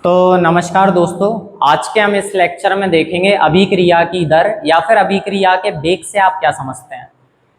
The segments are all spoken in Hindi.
तो नमस्कार दोस्तों, आज के हम इस लेक्चर में देखेंगे अभिक्रिया की दर या फिर अभिक्रिया के वेग से आप क्या समझते हैं।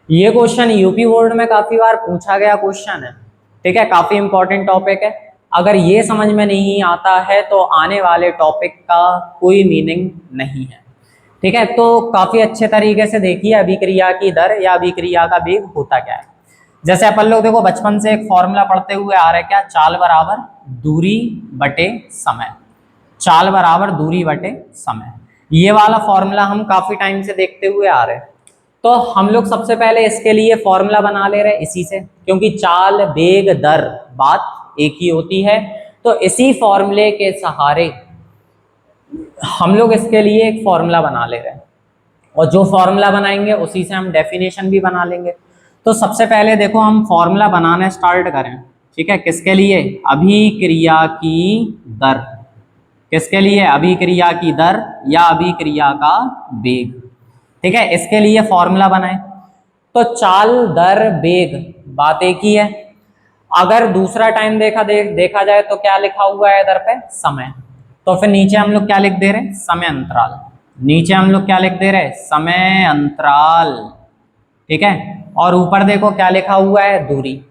ये क्वेश्चन यूपी बोर्ड में काफी बार पूछा गया क्वेश्चन है। ठीक है, काफी इंपॉर्टेंट टॉपिक है। अगर ये समझ में नहीं आता है तो आने वाले टॉपिक का कोई मीनिंग नहीं है। ठीक है, तो काफी अच्छे तरीके से देखिए अभिक्रिया की दर या अभिक्रिया का वेग होता क्या है। जैसे अपन लोग देखो बचपन से एक फॉर्मूला पढ़ते हुए आ रहे हैं, क्या? चाल बराबर दूरी बटे समय। चाल बराबर दूरी बटे समय, ये वाला फॉर्मूला हम काफी टाइम से देखते हुए आ रहे हैं। तो हम लोग सबसे पहले इसके लिए फॉर्मूला बना ले रहे हैं इसी से, क्योंकि चाल वेग दर बात एक ही होती है। तो इसी फॉर्मूले के सहारे हम लोग इसके लिए एक फॉर्मूला बना ले रहे हैं, और जो फॉर्मूला बनाएंगे उसी से हम डेफिनेशन भी बना लेंगे। तो सबसे पहले देखो हम फॉर्मूला बनाना स्टार्ट करें। ठीक है, किसके लिए? अभिक्रिया की दर। किसके लिए? अभिक्रिया की दर या अभिक्रिया का वेग। ठीक है, इसके लिए फॉर्मूला बनाए। तो चाल दर वेग बात एक ही है। अगर दूसरा टाइम देखा जाए तो क्या लिखा हुआ है इधर पे? समय। तो फिर नीचे हम लोग क्या लिख दे रहे हैं? समय अंतराल। नीचे हम लोग क्या लिख दे रहे हैं? समय अंतराल। ठीक है, और ऊपर देखो क्या लिखा हुआ है? दूरी।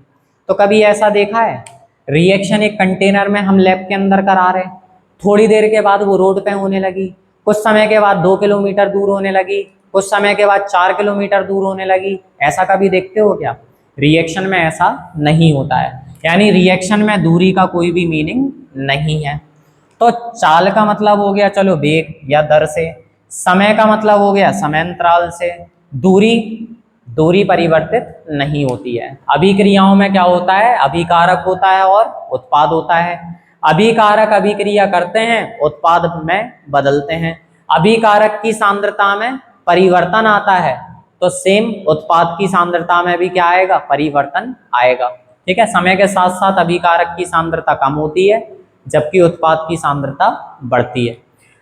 तो कभी ऐसा देखा है रिएक्शन एक कंटेनर में हम लैब के अंदर करा रहे हैं, थोड़ी देर के बाद वो रोड पे होने लगी, कुछ समय के बाद 2 किलोमीटर दूर होने लगी, कुछ समय के बाद 4 किलोमीटर दूर होने लगी। ऐसा कभी देखते हो क्या? रिएक्शन में ऐसा नहीं होता है, यानी रिएक्शन में दूरी का कोई भी मीनिंग नहीं है। तो चाल का मतलब हो गया चलो वेग या दर से, समय का मतलब हो गया समय अंतराल से, दूरी दूरी परिवर्तित नहीं होती है। अभिक्रियाओं में क्या होता है? अभिकारक होता है और उत्पाद होता है। अभिकारक अभिक्रिया करते हैं, उत्पाद में बदलते हैं। अभिकारक की सांद्रता में परिवर्तन आता है, तो सेम उत्पाद की सांद्रता में भी क्या आएगा? परिवर्तन आएगा। ठीक है, समय के साथ साथ अभिकारक की सांद्रता कम होती है जबकि उत्पाद की सांद्रता बढ़ती है।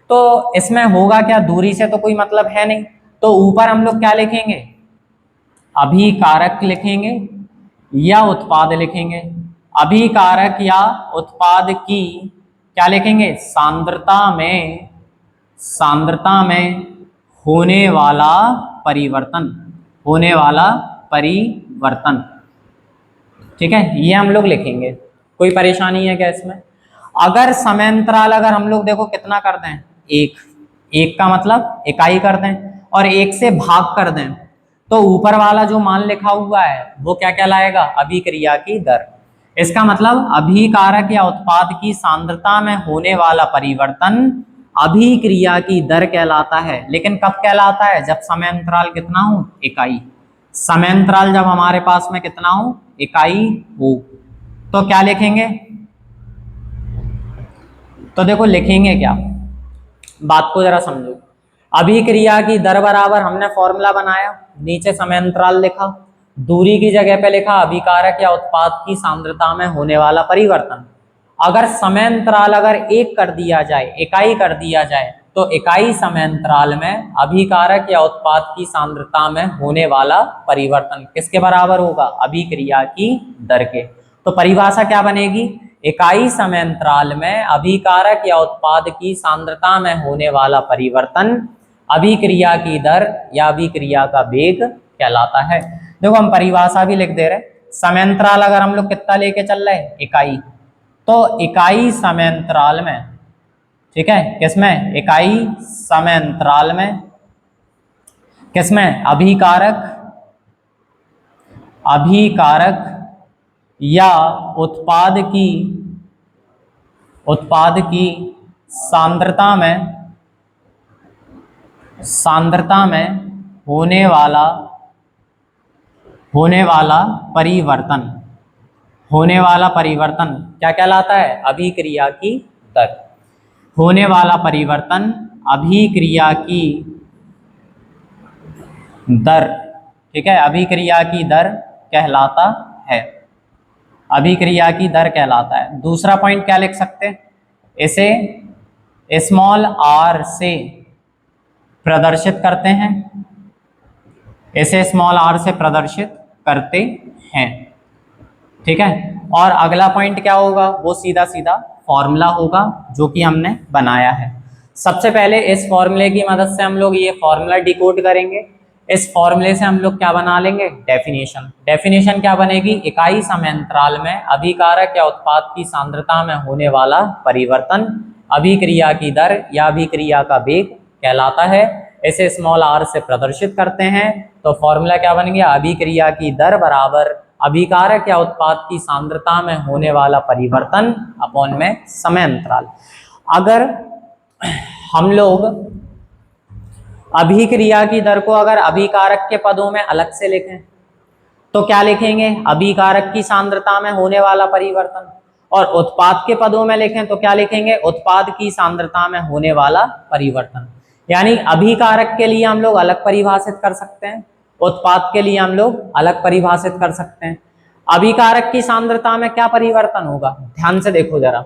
तो इसमें होगा क्या? दूरी से तो कोई मतलब है नहीं, तो ऊपर हम लोग क्या लिखेंगे? अभिकारक लिखेंगे या उत्पाद लिखेंगे? अभिकारक या उत्पाद की क्या लिखेंगे? सांद्रता में होने वाला परिवर्तन। होने वाला परिवर्तन। ठीक है, ये हम लोग लिखेंगे। कोई परेशानी है क्या इसमें? अगर समय अंतराल अगर हम लोग देखो कितना कर दें? एक। एक का मतलब इकाई कर दें और एक से भाग कर दें, तो ऊपर वाला जो मान लिखा हुआ है वो क्या कहलाएगा? अभिक्रिया की दर। इसका मतलब अभिकारक या उत्पाद की सांद्रता में होने वाला परिवर्तन अभिक्रिया की दर कहलाता है। लेकिन कब कहलाता है? जब समय अंतराल कितना हो? इकाई। समय अंतराल जब हमारे पास में कितना हो? इकाई हो। तो क्या लिखेंगे? तो देखो लिखेंगे क्या, बात को जरा समझो। अभिक्रिया की दर बराबर हमने फॉर्मूला बनाया, नीचे समय अंतराल लिखा, दूरी की जगह पे लिखा अभिकारक या उत्पाद की सांद्रता में होने वाला परिवर्तन। अगर समय अंतराल अगर एक कर दिया जाए, इकाई कर दिया जाए, तो इकाई समय अंतराल में अभिकारक या उत्पाद की सांद्रता में होने वाला परिवर्तन किसके बराबर होगा? अभिक्रिया की दर के। तो परिभाषा क्या बनेगी? इकाई समय अंतराल में अभिकारक या उत्पाद की सांद्रता में होने वाला परिवर्तन अभिक्रिया की दर या अभिक्रिया का वेग कहलाता है। देखो हम परिभाषा भी लिख दे रहे हैं। समय अंतराल अगर हम लोग कितना लेके चल रहे हैं? इकाई। तो इकाई समय अंतराल में, ठीक है, किसमें? इकाई समय अंतराल में किसमें? अभिकारक या उत्पाद की सांद्रता में होने वाला परिवर्तन क्या कहलाता है? अभिक्रिया की दर। होने वाला परिवर्तन अभिक्रिया की दर। ठीक है, अभिक्रिया की दर कहलाता है। अभिक्रिया की दर कहलाता है। दूसरा पॉइंट क्या लिख सकते हैं? इसे स्मॉल r से प्रदर्शित करते हैं। इसे स्मॉल r से प्रदर्शित करते हैं। ठीक है। और अगला पॉइंट क्या होगा, वो सीधा सीधा फॉर्मूला होगा जो कि हमने बनाया है। सबसे पहले इस फॉर्मूले की मदद से हम लोग ये फॉर्मूला डिकोड करेंगे। इस फॉर्मूले से हम लोग क्या बना लेंगे, डेफिनेशन। डेफिनेशन क्या बनेगी, इकाई समय अंतराल में अभिकारक या उत्पाद की सांद्रता में होने वाला परिवर्तन अभिक्रिया की दर या अभिक्रिया का वेग कहलाता है। इसे स्मॉल r से प्रदर्शित करते हैं। तो फॉर्मूला क्या बन गया, अभिक्रिया की दर बराबर अभिकारक या उत्पाद की सांद्रता में होने वाला परिवर्तन अपॉन में समय अंतराल। अगर हम लोग अभिक्रिया की दर को अगर अभिकारक के पदों में अलग से लिखें तो क्या लिखेंगे, अभिकारक की सांद्रता में होने वाला परिवर्तन। और उत्पाद के पदों में लिखें तो क्या लिखेंगे, उत्पाद की सांद्रता में होने वाला परिवर्तन। यानी अभिकारक के लिए हम लोग अलग परिभाषित कर सकते हैं, उत्पाद के लिए हम लोग अलग परिभाषित कर सकते हैं। अभिकारक की सांद्रता में क्या परिवर्तन होगा, ध्यान से देखो जरा।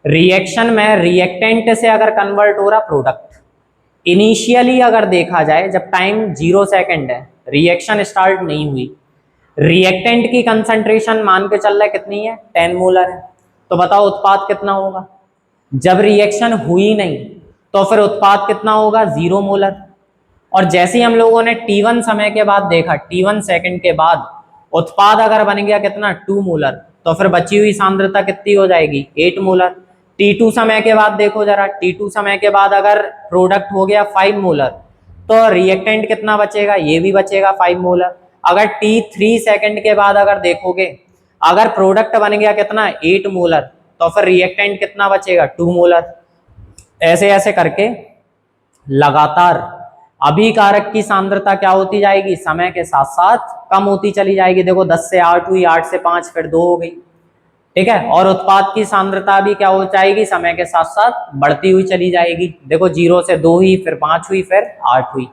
रिएक्शन में रिएक्टेंट से अगर कन्वर्ट हो रहा प्रोडक्ट, इनिशियली अगर देखा जाए जब टाइम 0 सेकंड है, रिएक्शन स्टार्ट नहीं हुई, रिएक्टेंट की कंसंट्रेशन मान के चल रहा है कितनी है, 10 मोलर है। तो बताओ उत्पाद कितना होगा, जब रिएक्शन हुई नहीं तो फिर उत्पाद कितना होगा, 0 मोलर। और जैसे ही हम लोगों ने T1 समय के बाद देखा, T1 सेकंड के बाद उत्पाद अगर बन गया कितना, 2 मोलर, तो फिर बची हुई सांद्रता कितनी हो जाएगी, 8 मोलर। T2 समय के बाद देखो जरा, T2 समय के बाद अगर प्रोडक्ट हो गया 5 मोलर तो रिएक्टेंट कितना बचेगा, ये भी बचेगा 5 मोलर। अगर T3 सेकंड के बाद अगर देखोगे, अगर प्रोडक्ट बन गया कितना, 8 मोलर, तो फिर रिएक्टेंट कितना बचेगा, 2 मोलर। ऐसे ऐसे करके लगातार अभिकारक की सांद्रता क्या होती जाएगी, समय के साथ साथ कम होती चली जाएगी। देखो 10 से 8 हुई, 8 से 5, फिर 2 हो गई, ठीक है। और उत्पाद की सांद्रता भी क्या हो जाएगी, समय के साथ साथ बढ़ती हुई चली जाएगी। देखो 0 से 2 हुई, फिर 5 हुई, फिर 8 हुई।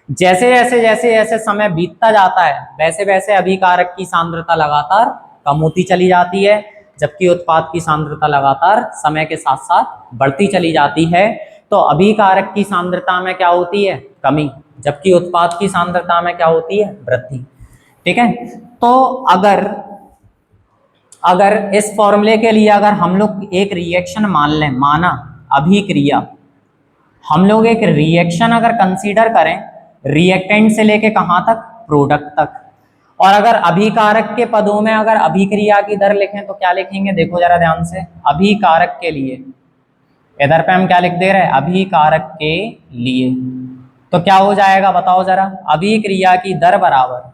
जैसे जैसे जैसे जैसे समय बीतता जाता है वैसे वैसे अभिकारक की सांद्रता लगातार कम होती चली जाती है, जबकि उत्पाद की सांद्रता लगातार समय के साथ साथ बढ़ती चली जाती है। तो अभिकारक की सांद्रता में क्या होती है, कमी, जबकि उत्पाद की सांद्रता में क्या होती है, वृद्धि, ठीक है। तो अगर इस फॉर्मूले के लिए अगर हम लोग एक रिएक्शन मान लें, माना अभिक्रिया, हम लोग एक रिएक्शन अगर कंसीडर करें, रिएक्टेंट से लेके कहां तक, प्रोडक्ट तक। और अगर अभिकारक के पदों में अगर अभिक्रिया की दर लिखें तो क्या लिखेंगे, देखो जरा ध्यान से। अभिकारक के लिए इधर पे हम क्या लिख दे रहे हैं, अभिकारक के लिए, तो क्या हो जाएगा बताओ जरा, अभिक्रिया की दर बराबर,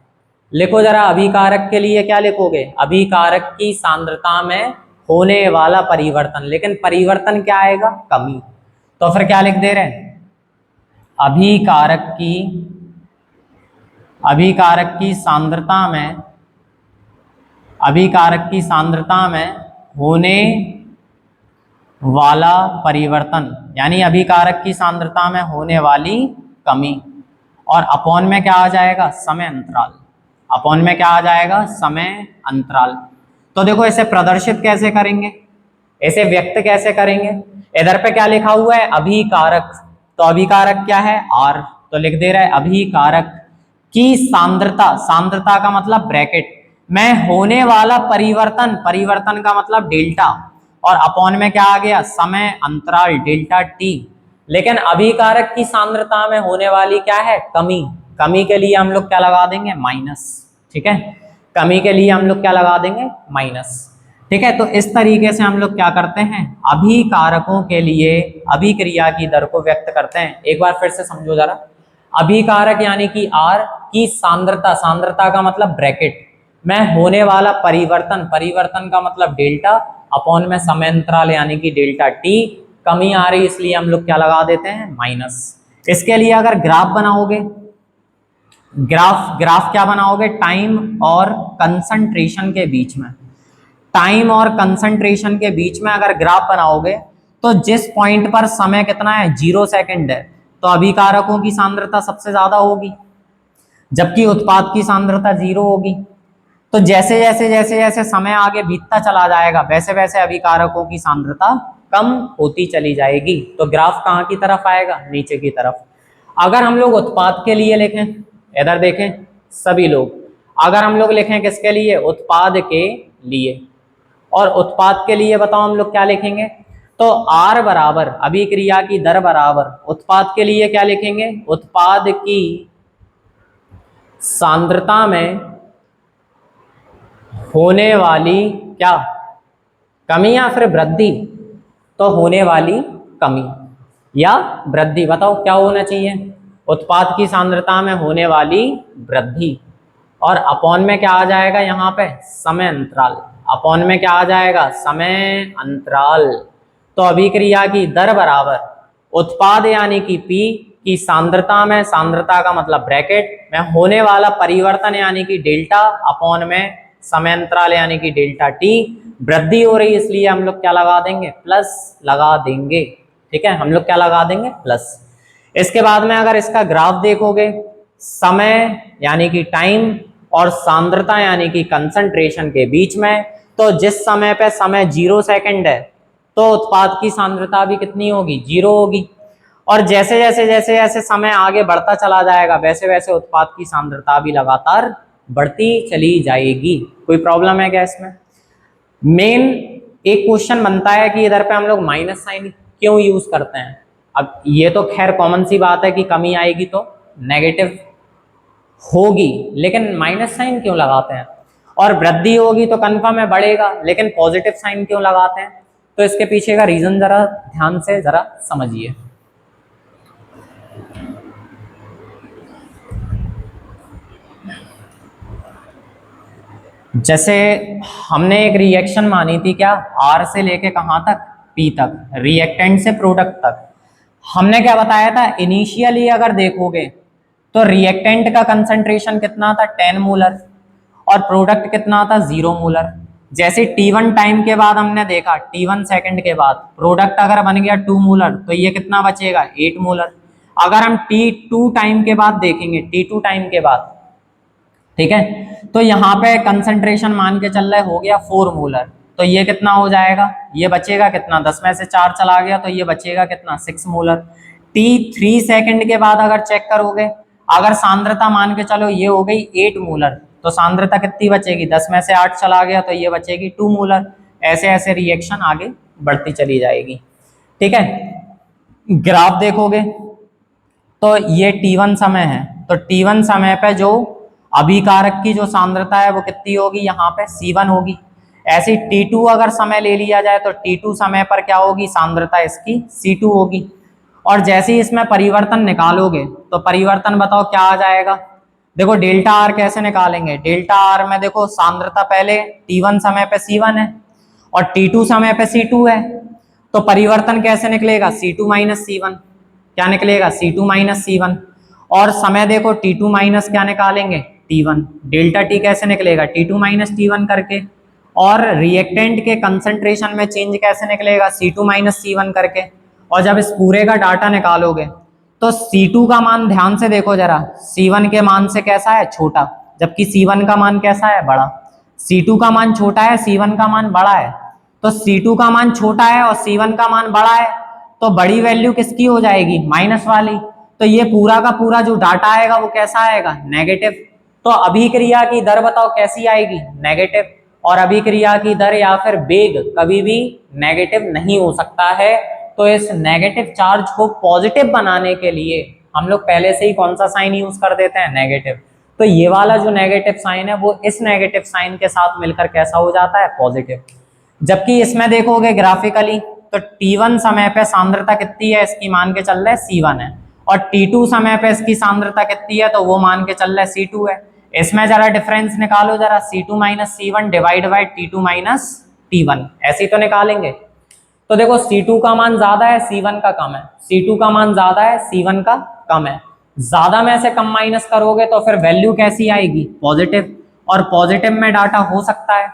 लिखो जरा अभिकारक के लिए क्या लिखोगे, अभिकारक की सांद्रता में होने वाला परिवर्तन, लेकिन परिवर्तन क्या आएगा, कमी। तो फिर क्या लिख दे रहे हैं, अभिकारक की सांद्रता में, अभिकारक की सांद्रता में होने वाला परिवर्तन, यानी अभिकारक की सांद्रता में होने वाली कमी। और अपॉन में क्या आ जाएगा, समय अंतराल। अपॉन में क्या आ जाएगा, समय अंतराल। तो देखो इसे प्रदर्शित कैसे करेंगे, इसे व्यक्त कैसे करेंगे। इधर पे क्या लिखा हुआ है, अभिकारक, तो अभिकारक क्या है, R, तो लिख दे रहा है अभिकारक की सांद्रता, सांद्रता का मतलब ब्रैकेट में होने वाला परिवर्तन, परिवर्तन का मतलब डेल्टा, और अपॉन में क्या आ गया, समय अंतराल डेल्टा टी। लेकिन अभिकारक की सांद्रता में होने वाली क्या है, कमी, कमी के लिए हम लोग क्या लगा देंगे, माइनस, ठीक है। कमी के लिए हम लोग क्या लगा देंगे, माइनस, ठीक है। तो इस तरीके से हम लोग क्या करते हैं, अभिकारकों के लिए अभिक्रिया की दर को व्यक्त करते हैं। एक बार फिर से समझो जरा, अभिकारक यानी कि R की सांद्रता, सांद्रता का मतलब ब्रैकेट में होने वाला परिवर्तन, परिवर्तन का मतलब डेल्टा, अपॉन में समय अंतराल यानी कि डेल्टा टी। कमी आ रही इसलिए हम लोग क्या लगा देते हैं, माइनस। इसके लिए अगर ग्राफ बनाओगे, ग्राफ क्या बनाओगे, टाइम और कंसंट्रेशन के बीच में, टाइम और कंसंट्रेशन के बीच में अगर ग्राफ बनाओगे तो जिस पॉइंट पर समय कितना है, 0 सेकंड है, तो अभिकारकों की सांद्रता सबसे ज्यादा होगी, जबकि उत्पाद की सांद्रता 0 होगी। तो जैसे जैसे जैसे जैसे समय आगे बीतता चला जाएगा वैसे वैसे अभिकारकों की सांद्रता कम होती चली जाएगी। तो ग्राफ कहाँ की तरफ आएगा, नीचे की तरफ। अगर हम लोग उत्पाद के लिए लिखें, इधर देखें सभी लोग, अगर हम लोग लिखें किसके लिए, उत्पाद के लिए। और उत्पाद के लिए बताओ हम लोग क्या लिखेंगे, तो R बराबर अभिक्रिया की दर बराबर उत्पाद के लिए क्या लिखेंगे, उत्पाद की सांद्रता में होने वाली क्या कमी या फिर वृद्धि, तो होने वाली कमी या वृद्धि, बताओ क्या होना चाहिए, उत्पाद की सांद्रता में होने वाली वृद्धि। और अपॉन में क्या आ जाएगा यहाँ पे, समय अंतराल, अपॉन में क्या आ जाएगा, समय अंतराल। तो अभिक्रिया की दर बराबर उत्पाद यानी कि P की सांद्रता में, सांद्रता का मतलब ब्रैकेट में होने वाला परिवर्तन यानी कि डेल्टा, अपॉन में समय अंतराल यानी कि डेल्टा T। वृद्धि हो रही इसलिए हम लोग क्या लगा देंगे, प्लस लगा देंगे। ठीक है, हम लोग क्या लगा देंगे, प्लस। इसके बाद में अगर इसका ग्राफ देखोगे, समय यानी कि टाइम और सांद्रता यानी कि कंसंट्रेशन के बीच में, तो जिस समय पे समय 0 सेकंड है तो उत्पाद की सांद्रता भी कितनी होगी, 0 होगी। और जैसे जैसे जैसे जैसे समय आगे बढ़ता चला जाएगा वैसे वैसे उत्पाद की सांद्रता भी लगातार बढ़ती चली जाएगी। कोई प्रॉब्लम है क्या इसमें? मेन एक क्वेश्चन बनता है कि इधर पे हम लोग माइनस साइन क्यों यूज करते हैं। अब ये तो खैर कॉमन सी बात है कि कमी आएगी तो नेगेटिव होगी, लेकिन माइनस साइन क्यों लगाते हैं, और वृद्धि होगी तो कन्फर्म है बढ़ेगा, लेकिन पॉजिटिव साइन क्यों लगाते हैं, तो इसके पीछे का रीजन जरा ध्यान से जरा समझिए। जैसे हमने एक रिएक्शन मानी थी क्या, R से लेके कहां तक, P तक, रिएक्टेंट से प्रोडक्ट तक। हमने क्या बताया था, इनिशियली अगर देखोगे तो रिएक्टेंट का कंसंट्रेशन कितना था, 10 मोलर, और प्रोडक्ट कितना था, 0 मोलर। जैसे T1 टाइम के बाद हमने देखा, T1 सेकंड के बाद प्रोडक्ट अगर बन गया 2 मोलर तो ये कितना बचेगा, 8 मोलर। अगर हम T2 टाइम के बाद देखेंगे, T2 टाइम के बाद, ठीक है, तो यहाँ पे कंसंट्रेशन मान के चल रहा है हो गया 4 मोलर, तो ये कितना हो जाएगा, ये बचेगा कितना, 10 में से 4 चला गया तो ये बचेगा कितना, 6 मोलर। T3 सेकंड के बाद अगर चेक करोगे, अगर सांद्रता मान के चलो ये हो गई 8 मोलर, तो सांद्रता कितनी बचेगी, 10 में से 8 चला गया तो ये बचेगी 2 मोलर। ऐसे ऐसे रिएक्शन आगे बढ़ती चली जाएगी। ठीक है, ग्राफ देखोगे तो ये T1 समय है, तो T1 समय पे जो अभिकारक की जो सांद्रता है वो कितनी होगी, यहाँ पे C1 होगी। ऐसे T2 अगर समय ले लिया जाए तो T2 समय पर क्या होगी, सांद्रता इसकी C2 होगी। और जैसे ही इसमें परिवर्तन निकालोगे तो परिवर्तन बताओ क्या आ जाएगा। देखो डेल्टा आर कैसे निकालेंगे, डेल्टा आर में देखो सांद्रता पहले T1 समय पे C1 है और T2 समय पे C2 है, तो परिवर्तन कैसे निकलेगा, C2 माइनस C1, क्या निकलेगा, C2 माइनस C1। और समय देखो T2 माइनस क्या निकालेंगे, T1, डेल्टा T कैसे निकलेगा, T2 माइनस T1 करके। और रिएक्टेंट के कंसंट्रेशन में चेंज कैसे निकलेगा, C2 माइनस C1 करके। और जब इस पूरे का डाटा निकालोगे तो C2 का मान ध्यान से देखो जरा, C1 के मान से कैसा है, छोटा, जबकि C1 का मान कैसा है, बड़ा। C2 का मान छोटा है, C1 का मान बड़ा है, तो C2 का मान छोटा है और C1 का मान बड़ा है, तो बड़ी वैल्यू किसकी हो जाएगी, माइनस वाली। तो ये पूरा का पूरा जो डाटा आएगा वो कैसा आएगा, नेगेटिव। तो अभिक्रिया की दर बताओ कैसी आएगी, नेगेटिव। और अभिक्रिया की दर या फिर वेग कभी भी नेगेटिव नहीं हो सकता है। तो इस नेगेटिव चार्ज को पॉजिटिव बनाने के लिए हम लोग पहले से ही कौन सा साइन यूज कर देते हैं, नेगेटिव। तो ये वाला जो नेगेटिव साइन है वो इस नेगेटिव साइन के साथ मिलकर कैसा हो जाता है, पॉजिटिव। जबकि इसमें देखोगे ग्राफिकली तो T1 समय पे सांद्रता कितनी है, इसकी मान के चल रहे C1 है, और T2 समय पे इसकी सांद्रता कितनी है, तो वो मान के चल रहा है C2 है। इसमें जरा डिफरेंस निकालो जरा, C2 minus C1 divide by T2 minus T1, ऐसे ही तो निकालेंगे। तो देखो C2 का मान ज्यादा है, C1 का कम है, C2 का मान ज्यादा है, C1 का कम है। ज्यादा में से कम माइनस करोगे तो फिर वैल्यू कैसी आएगी, पॉजिटिव। और पॉजिटिव में डाटा हो सकता है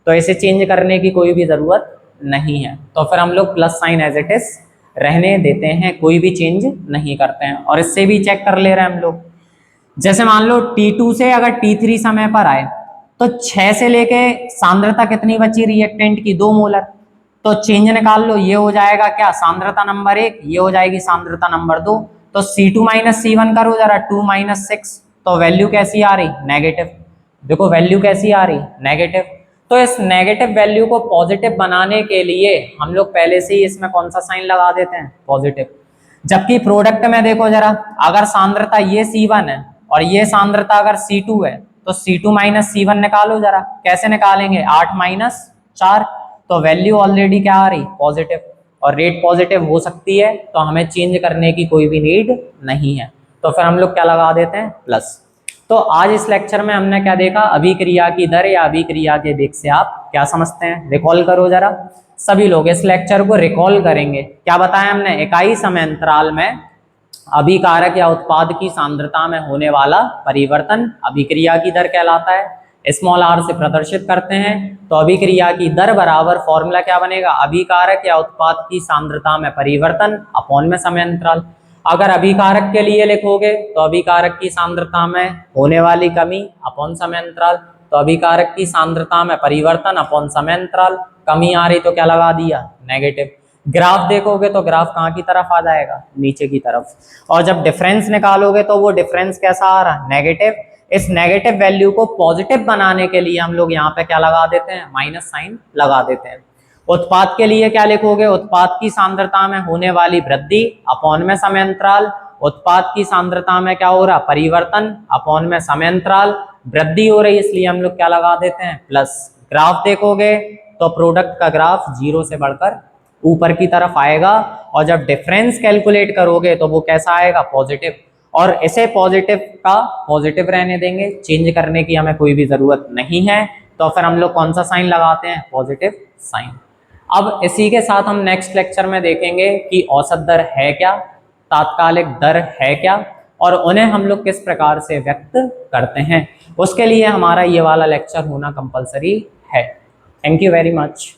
तो इसे चेंज करने की कोई भी जरूरत नहीं है, तो फिर हम लोग plus sign as it is रहने देते हैं, कोई भी चेंज नहीं करते हैं। और इससे भी चेक कर ले रहे हैं हम लोग, जैसे मान लो T2 से अगर T3 समय पर आए तो 6 से लेके सांद्रता कितनी बची रिएक्टेंट की, 2 मोलर। तो चेंज निकाल लो, ये हो जाएगा क्या, सांद्रता नंबर 1, ये हो जाएगी सांद्रता नंबर 2। तो C2 माइनस C1 करो जरा, 2 माइनस 6, तो वैल्यू कैसी आ रही, नेगेटिव। देखो वैल्यू कैसी आ रही, नेगेटिव। तो इस नेगेटिव वैल्यू को पॉजिटिव बनाने के लिए हम लोग पहले से ही इसमें कौन सा साइन लगा देते हैं, पॉजिटिव। जबकि प्रोडक्ट में देखो जरा, अगर सांद्रता ये C1 है और ये सांद्रता अगर C2 है तो C2 माइनस C1 निकालो जरा, कैसे निकालेंगे, 8 माइनस 4, तो वैल्यू ऑलरेडी क्या आ रही, पॉजिटिव, और रेट पॉजिटिव हो सकती है तो हमें चेंज करने की कोई भी नीड नहीं है, तो फिर हम लोग क्या लगा देते हैं, प्लस। तो आज इस लेक्चर में हमने क्या देखा, अभिक्रिया की दर या अभिक्रिया के वेग से आप क्या समझते हैं, रिकॉल करो जरा, सभी लोग इस लेक्चर को रिकॉल करेंगे। क्या बताया हमने, इकाई समय अंतराल में अभिकारक या उत्पाद की सांद्रता में होने वाला परिवर्तन अभिक्रिया की दर कहलाता है, स्मॉल r से प्रदर्शित करते हैं। तो अभिक्रिया की दर बराबर फॉर्मूला क्या बनेगा, अभिकारक या उत्पाद की सांद्रता में परिवर्तन अपॉन में समय अंतराल। अगर अभिकारक के लिए लिखोगे तो अभिकारक की सांद्रता में होने वाली कमी अपॉन समय अंतराल, तो अभिकारक की सांद्रता में परिवर्तन अपॉन समय अंतराल, कमी आ रही तो क्या लगा दिया, नेगेटिव। ग्राफ देखोगे तो ग्राफ कहाँ की तरफ आ जाएगा, नीचे की तरफ, और जब डिफरेंस निकालोगे तो वो डिफरेंस कैसा आ रहा है, नेगेटिव। इस नेगेटिव वैल्यू को पॉजिटिव बनाने के लिए हम लोग यहाँ पे क्या लगा देते हैं, माइनस साइन लगा देते हैं। उत्पाद के लिए क्या लिखोगे, उत्पाद की सांद्रता में होने वाली वृद्धि अपॉन में समय अंतराल, उत्पाद की सांद्रता में क्या हो रहा, परिवर्तन अपॉन में समय अंतराल, वृद्धि हो रही इसलिए हम लोग क्या लगा देते हैं, प्लस। ग्राफ देखोगे तो प्रोडक्ट का ग्राफ 0 से बढ़कर ऊपर की तरफ आएगा, और जब डिफरेंस कैलकुलेट करोगे तो वो कैसा आएगा, पॉजिटिव, और इसे पॉजिटिव का पॉजिटिव रहने देंगे, चेंज करने की हमें कोई भी जरूरत नहीं है, तो फिर हम लोग कौन सा साइन लगाते हैं, पॉजिटिव साइन। अब इसी के साथ हम नेक्स्ट लेक्चर में देखेंगे कि औसत दर है क्या, तात्कालिक दर है क्या, और उन्हें हम लोग किस प्रकार से व्यक्त करते हैं। उसके लिए हमारा ये वाला लेक्चर होना कंपलसरी है। Thank you very much.